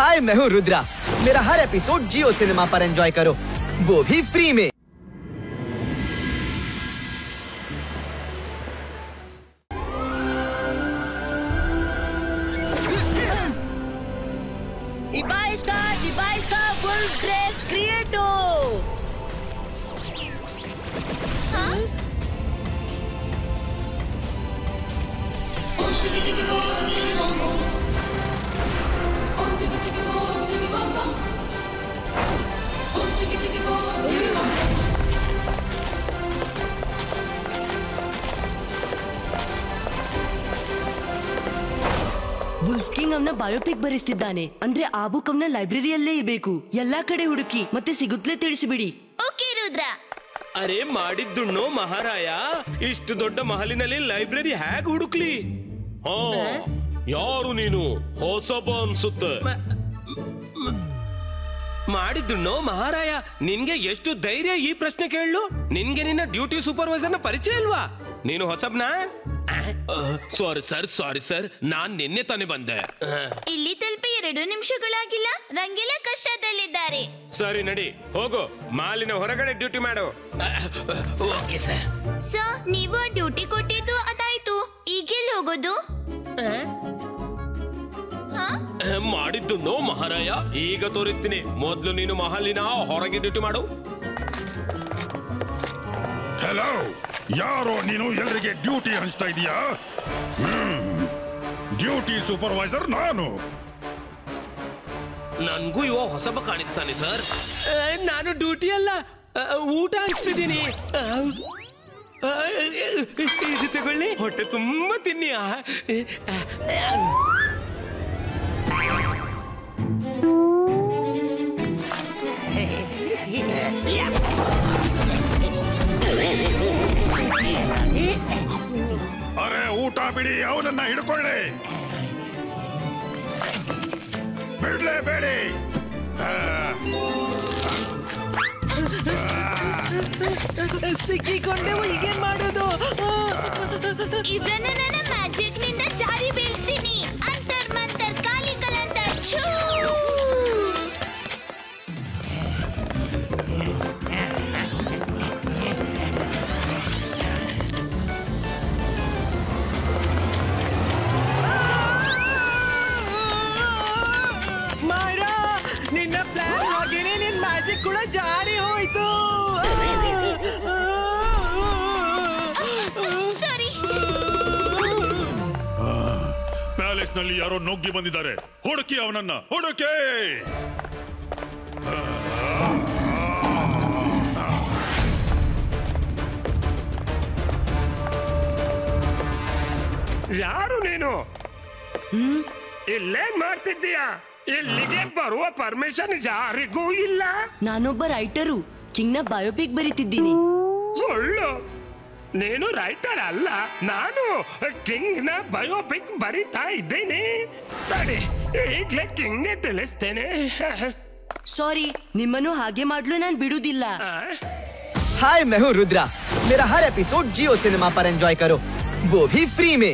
हाय, मैं हूँ रुद्रा। मेरा हर एपिसोड जियो सिनेमा पर एंजॉय करो, वो भी फ्री में। Ibaiska full dress creato. Huh? Om chiki chiki boom chiki boom boom. Om chiki chiki boom chiki boom boom. Om chiki chiki boom chiki boom boom. Wolf king ಅವನ biopic ಬರೆಸ್ತಿದ್ದಾನೆ. ಅಂದ್ರೆ ಆ book ಅವನ ಲೈಬ್ರರಿಯಲ್ಲೇ ಇರಬೇಕು. ಎಲ್ಲಾ ಕಡೆ ಹುಡುಕಿ ಮತ್ತೆ ಸಿಗುತ್ತಲೇ ತಿಳಿಸಿಬಿಡಿ. ಓಕೆ ರುದ್ರ. ಅರೆ ಮಾಡಿದ್ದುಣ್ಣು ಮಹಾರಾಯ, ಇಷ್ಟು ದೊಡ್ಡ ಮಹಲಿನಲ್ಲಿ ಲೈಬ್ರರಿ ಹೇಗೆ ಹುಡುಕ್ಲಿ? ಯಾರು ನೀನು? ಹೊಸಬ ಅನ್ಸುತ್ತೆ. ಮಾಡಿದ್ದುಣ್ಣು ಮಹಾರಾಯ, ನಿನ್ಗೆ ಎಷ್ಟು ಧೈರ್ಯ ಈ ಪ್ರಶ್ನೆ ಕೇಳಲು? ನಿನ್ಗೆ ನಿನ್ನ ಡ್ಯೂಟಿ ಸೂಪರ್ವೈಸರ್ನ ಪರಿಚಯ ಇಲ್ವಾ? ನೀನು ಹೊಸಬ್ನಾ? ಸಾರಿ ಸರ್, ನಾನ್ ನಿನ್ನೆ ತಾನೇ ಬಂದೆ. ಇಲ್ಲಿ ತಲುಪಿ 2 ನಿಮಿಷಗಳಾಗಿಲ್ಲ. ರಂಗಿಲ ಕಷ್ಟದಲ್ಲಿದ್ದಾರೆ. ಸರಿ ನಡಿ, ಹೋಗು, ಮಾಲಿನ ಹೊರಗಡೆ ಡ್ಯೂಟಿ ಮಾಡು. Okay sir. ಸರ್, ನೀವು ಡ್ಯೂಟಿ ಕೊಟ್ಟಿದ್ದು ಅದಾಯ್ತು, ಈಗೆಲ್ಲಿ ಹೋಗೋದು? ಮಾಡಿದ್ದು ನೋ ಮಹಾರಾಯ, ಈಗ ತೋರಿಸ್ತೀನಿ. ಮೊದ್ಲು ನೀನು ಮಹಲಿನ ಹೊರಗೆ ಡ್ಯೂಟಿ ಮಾಡು. ಹಲೋ, ಯಾರೋ ನೀನು? ಎಲ್ರಿಗೆ ಡ್ಯೂಟಿ ಹಂಚ್ತಾ ಇದೀಯಾ? ಡ್ಯೂಟಿ ಸೂಪರ್ವೈಸರ್ ನಾನು. ನನ್ಗೂ ಇವ ಹೊಸಬ ಕಾಣಿಸ್ತಾನೆ ಸರ್. ನಾನು ಡ್ಯೂಟಿ ಅಲ್ಲ, ಊಟ ಹಂಚ್ತಿದ್ದೀನಿ. ಇದು ತಗೊಳ್ಳಿ, ಹೊಟ್ಟೆ ತುಂಬಾ ತಿನ್ನಿ. ಅರೆ ಊಟ ಬಿಡಿ, ಅವನನ್ನ ಹಿಡ್ಕೊಳ್ಳಿ. ಬಿಡ್ಲೇಬೇಡಿ. ಸಿಕ್ಕಿಕೊಂಡೆವು, ಈಗೇನ್ ಮಾಡೋದು? ಇವ್ರನ್ನ ನನ್ನ ಮ್ಯಾಜಿಕ್ ನಿಂದ ಜಾರಿ ಬೀಳ್ಸಿನಿ. ಅಂತರ್ ಮಂತರ್ ಕಾಲಿ ಕಲಂತರ್ ಛೂ. ಮಾರಾ, ನಿನ್ನ ಪ್ಲಾನ್ ಹಾಗೇನೆ ನಿನ್ ಮ್ಯಾಜಿಕ್ ಕೂಡ ಜಾರಿ ಹೋಯ್ತು. ಸಾರಿ. ಪ್ಯಾಲೇಸ್ ನಲ್ಲಿ ಯಾರೋ ನುಗ್ಗಿ ಬಂದಿದ್ದಾರೆ. ಹುಡುಕಿ ಅವನನ್ನ, ಹುಡುಕಿ. ಯಾರು ನೀನು? ಇಲ್ಲೇನ್ ಮಾಡ್ತಿದ್ದೀಯಾ? ಇಲ್ಲಿಗೆ ಬರುವ ಪರ್ಮಿಷನ್ ಯಾರಿಗೂ ಇಲ್ಲ. ನಾನೊಬ್ಬ ರೈಟರು, ಕಿಂಗ್ ನ ಬಯೋಪಿಕ್ ಬರೀತಿದ್ದೀನಿ. ಸುಳ್ಳು, ನೀನು ರೈಟರ್ ಅಲ್ಲ. ನಾನು ಕಿಂಗ್ ನ ಬಯೋಪಿಕ್ ಬರೀತಾ ಇದ್ದೇನೆ. ಸರಿ, ಈಗ್ಲೇ ಕಿಂಗ್ಗೆ ತಿಳಿಸ್ತೇನೆ. ಸಾರಿ, ನಿಮ್ಮನ್ನು ಹಾಗೆ ಮಾಡ್ಲು ನಾನ್ ಬಿಡುದಿಲ್ಲ. हाय, मैं हूँ रुद्रा। मेरा हर एपिसोड जियो सिनेमा पर एंजॉय करो, वो भी फ्री में।